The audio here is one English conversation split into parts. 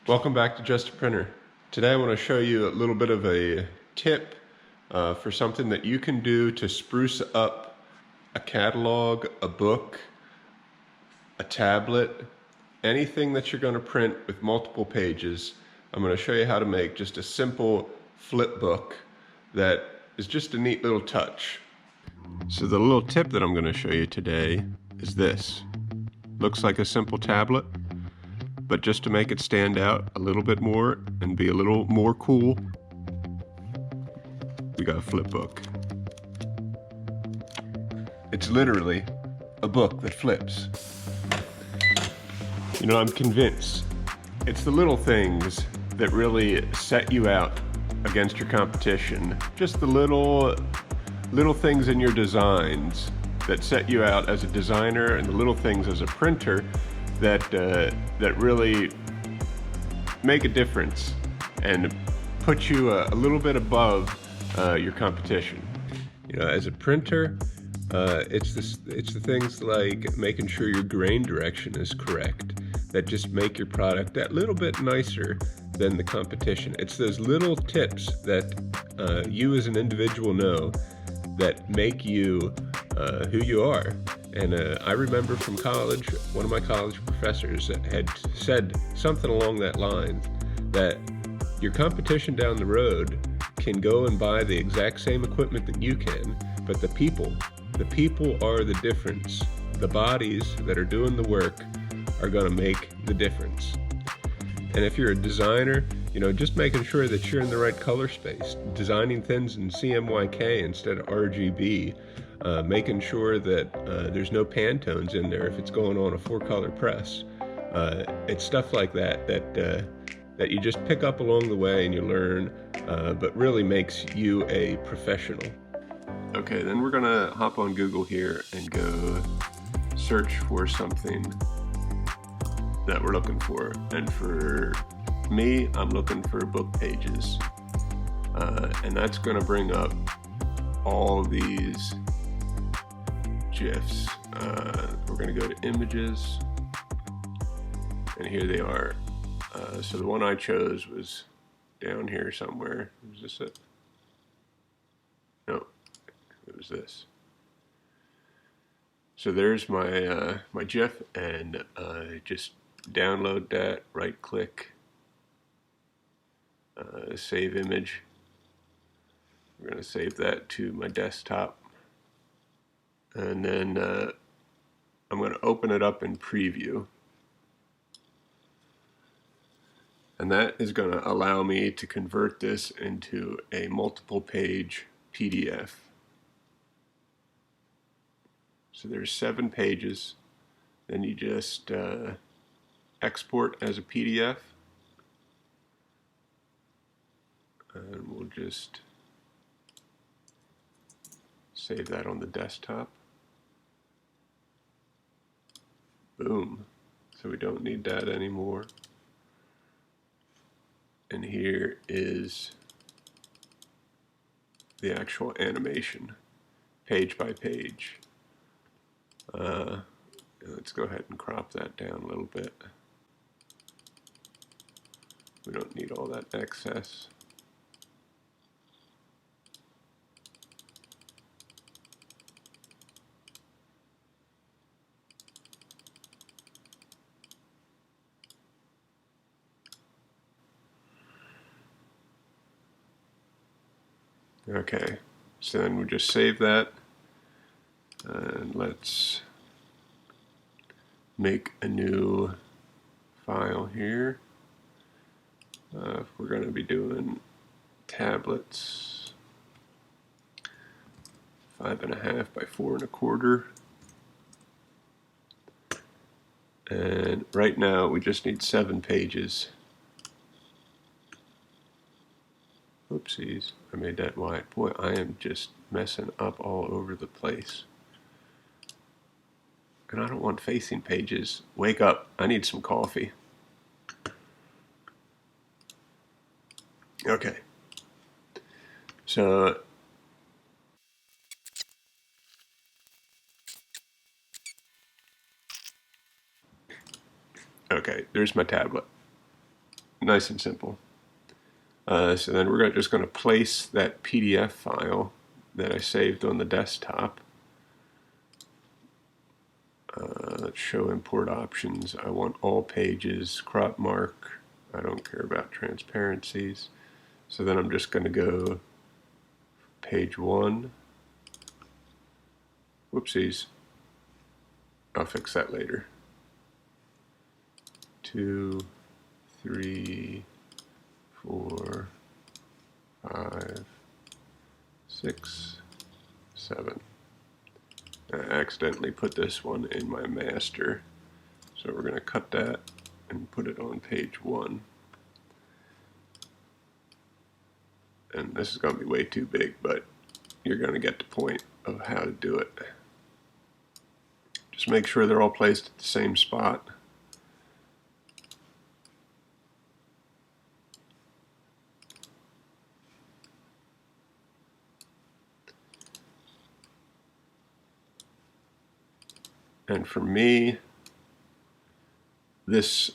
Welcome back to Just a Printer. Today I want to show you a little bit of a tip for something that you can do to spruce up a catalog, a book, a tablet, anything that you're going to print with multiple pages. I'm going to show you how to make just a simple flip book that is just a neat little touch. So the little tip that I'm going to show you today is this. Looks like a simple tablet, but just to make it stand out a little bit more and be a little more cool, we got a flip book. It's literally a book that flips. You know, I'm convinced it's the little things that really set you out against your competition. Just the little things in your designs that set you out as a designer, and the little things as a printer that really make a difference and put you a little bit above your competition. You know, as a printer, it's the things like making sure your grain direction is correct that just make your product that little bit nicer than the competition. It's those little tips that you as an individual know that make you who you are. And I remember from college, one of my college professors had said something along that line, that your competition down the road can go and buy the exact same equipment that you can, but the people are the difference. The bodies that are doing the work are going to make the difference. And if you're a designer, you know, just making sure that you're in the right color space, designing things in CMYK instead of RGB, making sure that there's no Pantones in there if it's going on a 4-color press. It's stuff like that you just pick up along the way and you learn, but really makes you a professional. Okay, then we're gonna hop on Google here and go search for something that we're looking for. And for me, I'm looking for book pages. And that's gonna bring up all these GIFs. We're gonna go to images, and here they are. So the one I chose was down here somewhere. Was this it? No, it was this. So there's my my GIF, and just download that, right click, save image. We're going to save that to my desktop, and then I'm going to open it up in preview, and that is going to allow me to convert this into a multiple page PDF. So there's 7 pages. Then you just export as a PDF, and we'll just save that on the desktop. Boom. So we don't need that anymore. And here is the actual animation, page by page. Let's go ahead and crop that down a little bit. We don't need all that excess. Okay, so then we'll just save that, and let's make a new file here. We're going to be doing tablets, 5.5 by 4.25. And right now we just need 7 pages. Oopsies, I made that wide. Boy, I am just messing up all over the place. And I don't want facing pages. Wake up, I need some coffee. Okay. So okay, there's my tablet. Nice and simple. So then we're just going to place that PDF file that I saved on the desktop. Let's show import options. I want all pages, crop mark. I don't care about transparencies. So then I'm just going to go page 1. Whoopsies. I'll fix that later. 2, 3, 4, 5, 6, 7. I accidentally put this one in my master, so we're going to cut that and put it on page 1. And this is going to be way too big, but you're going to get the point of how to do it. Just make sure they're all placed at the same spot. And for me, this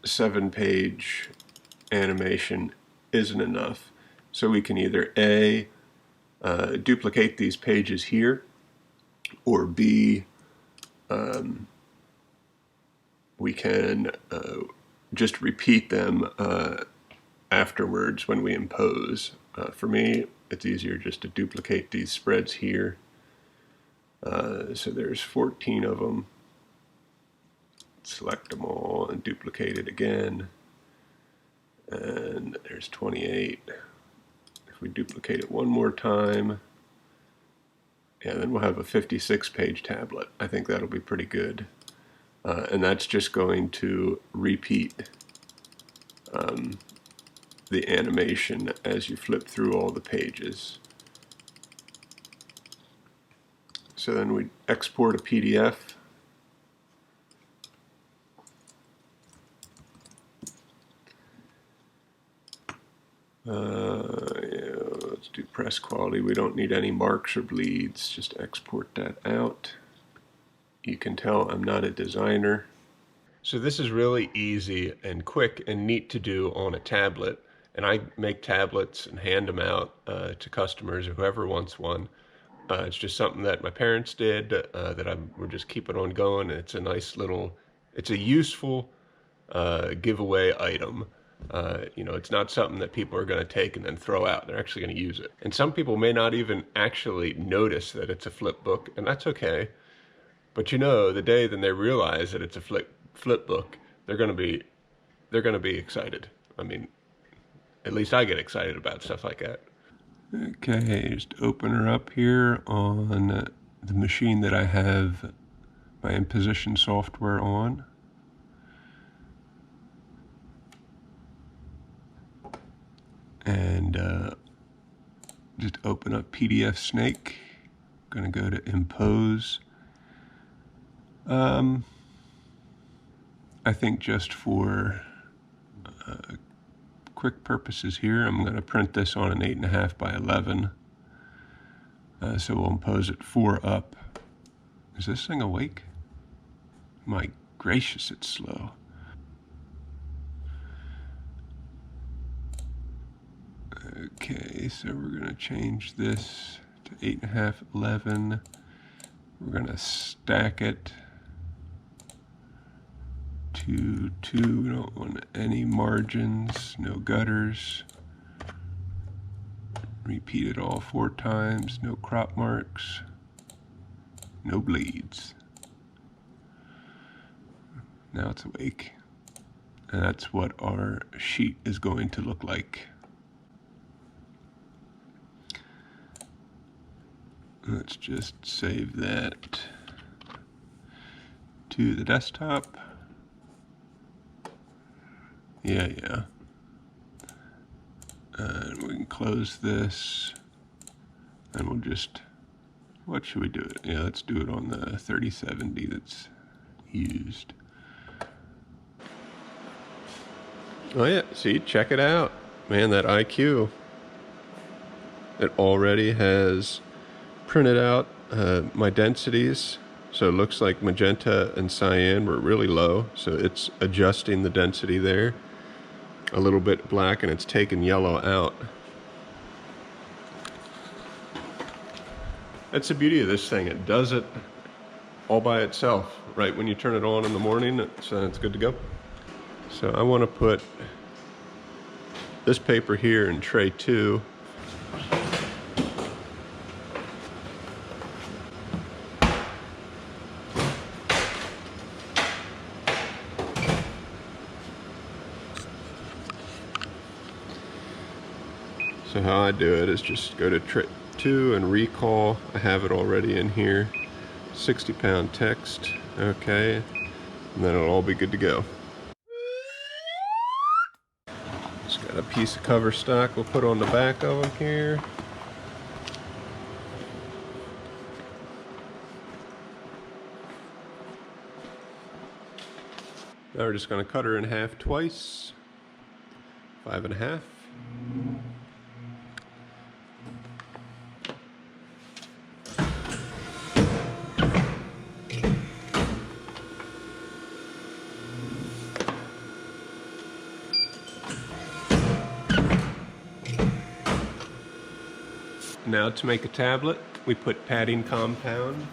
7-page animation isn't enough. So we can either A, duplicate these pages here, or B, we can just repeat them afterwards when we impose. For me, it's easier just to duplicate these spreads here. So there's 14 of them. Select them all and duplicate it again. And there's 28. If we duplicate it one more time, yeah, then we'll have a 56-page tablet. I think that'll be pretty good. And that's just going to repeat the animation as you flip through all the pages. So then we export a PDF. Yeah, let's do press quality. We don't need any marks or bleeds. Just export that out. You can tell I'm not a designer. So this is really easy and quick and neat to do on a tablet. And I make tablets and hand them out to customers or whoever wants one. It's just something that my parents did that we're just keeping on going. It's a nice little, it's a useful giveaway item. It's not something that people are going to take and then throw out. They're actually going to use it. And some people may not even actually notice that it's a Flipbook, and that's okay. But the day then they realize that it's a Flipbook, they're going to be excited. I mean, at least I get excited about stuff like that. Okay, just open her up here on the machine that I have my imposition software on. And just open up PDF Snake. Gonna go to Impose. I think just for quick purposes here, I'm going to print this on an 8.5 by 11. So we'll impose it 4 up. Is this thing awake? My gracious, it's slow. Okay, so we're going to change this to 8.5, 11. We're going to stack it to 2. We don't want any margins, no gutters. Repeat it all 4 times, no crop marks, no bleeds. Now it's awake. And that's what our sheet is going to look like. Let's just save that to the desktop. Yeah. And we can close this. And we'll just, what should we do it? Yeah, let's do it on the 3070 that's used. Oh yeah, see, check it out. Man, that IQ. It already has printed out my densities. So it looks like magenta and cyan were really low. So it's adjusting the density there. a little bit black and it's taken yellow out. That's the beauty of this thing. It does it all by itself. Right when you turn it on in the morning, it's good to go. So I want to put this paper here in tray 2. So how I do it is just go to tray 2 and recall. I have it already in here. 60-pound text. Okay. And then it'll all be good to go. Just got a piece of cover stock we'll put on the back of them here. Now we're just going to cut her in half twice. 5 1/2. Now to make a tablet, we put padding compound.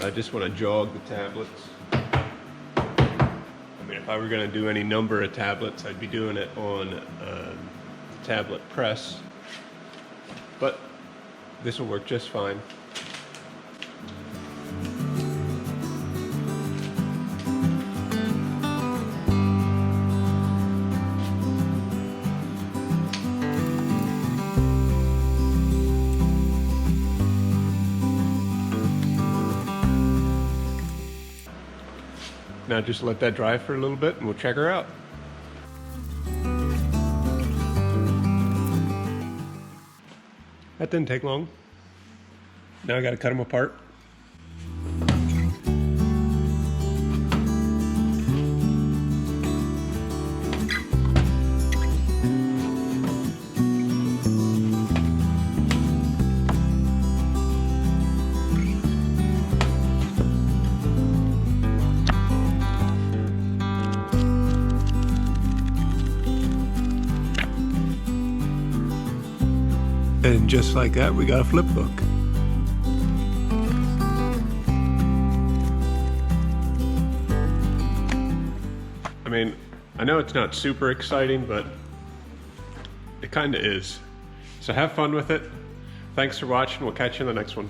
I just want to jog the tablets. I mean, if I were going to do any number of tablets, I'd be doing it on the tablet press. But this will work just fine. Now just let that dry for a little bit and we'll check her out. That didn't take long. Now I gotta cut them apart. And just like that, we got a Flipbook. I mean, I know it's not super exciting, but it kind of is. So have fun with it. Thanks for watching. We'll catch you in the next one.